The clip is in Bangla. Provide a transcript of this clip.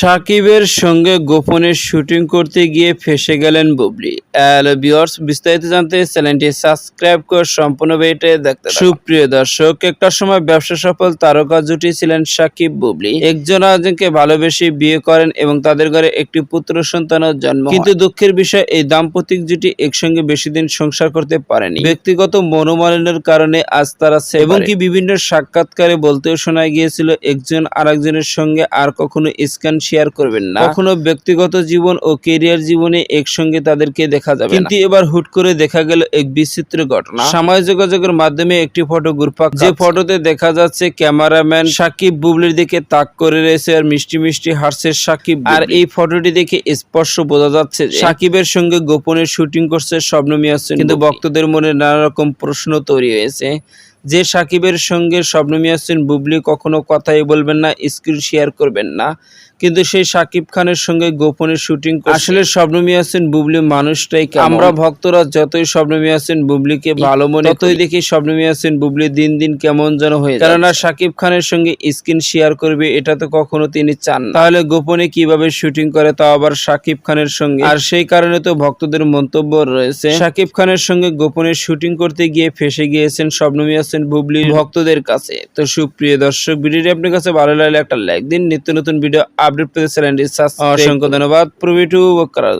সাকিবের সঙ্গে গোপনে শুটিং করতে গিয়ে ফেঁসে গেলেন বুবলি। হ্যালো ভিউয়ার্স, বিস্তারিত জানতে চ্যানেলটি সাবস্ক্রাইব করে সম্পূর্ণ ভিডিওটি দেখতে থাকুন। সুপ্রিয় দর্শক, একটা সময় ব্যবসা সফল তারকা জুটি ছিলেন সাকিব বুবলি। একজন আরেকজনকে ভালোবেসে বিয়ে করেন এবং তাদের ঘরে একটি পুত্র সন্তানের জন্ম হয়। কিন্তু দুঃখের বিষয়, এই দাম্পতিক জুটি একসঙ্গে বেশি দিন সংসার করতে পারেনি। ব্যক্তিগত মনোমালিন্যের কারণে আজ তারা এবং কি বিভিন্ন সাক্ষাৎকারে বলতেও শোনা গিয়েছিল একজন আরেকজনের সঙ্গে আর কখনো স্ক্যান শেয়ার করবেন না, কখনো ব্যক্তিগত জীবন ও ক্যারিয়ার জীবনে একসঙ্গে তাদেরকে দেখা যাবে। কিন্তু এবার হুট করে দেখা গেল এক বিচিত্র ঘটনা। সামাজিক যোগাযোগের মাধ্যমে একটি ফটো ঘুরপাক, যে ফটোতে দেখা যাচ্ছে ক্যামেরাম্যান সাকিব বুবলির দিকে তাক করে রয়েছে আর মিষ্টি মিষ্টি হাসছে সাকিব। আর এই ফটোটি দেখে স্পষ্ট বোঝা যাচ্ছে যে সাকিবের সঙ্গে গোপনে শুটিং করছে শবনম ইয়াসমিন। কিন্তু ভক্তদের মনে নানা রকম প্রশ্ন তৈরি হয়েছে যে সাকিবের সঙ্গে শবনম ইয়াসমিন বুবলি কখনো কথাই বলবেন না, স্ক্রিন শেয়ার করবেন না, কিন্তু সেই সাকিব খানের সঙ্গে গোপনে শুটিং করছে। আসলে শবনম ইয়াসমিন বুবলি মানুষটাই কেমন? আমরা ভক্তরা যতই শবনম ইয়াসমিন বুবলিকে ভালো মনে ততই দেখি শবনম ইয়াসমিন বুবলি দিন দিন কেমন যেন হয়ে যায়। কেননা সাকিব খানের সঙ্গে স্ক্রিন শেয়ার করবে এটা তো কখনো তিনি চান না, তাহলে গোপনে কিভাবে শুটিং করে, তাও আবার সাকিব খানের সঙ্গে। আর সেই কারণে তো ভক্তদের মন্তব্য রয়েছে সাকিব খানের সঙ্গে গোপনে শুটিং করতে গিয়ে ফেঁসে গিয়েছেন শবনম ইয়াসমিন বুবলি ভক্তদের কাছে। তো সুপ্রিয় দর্শক, ভিডিওটি আপনার কাছে ভালো লাগলে একটা লাইক দিন। নিত্য নতুন ভিডিও আপডেট পেতে চ্যানেলটি সাবস্ক্রাইব। অসংখ্য ধন্যবাদ।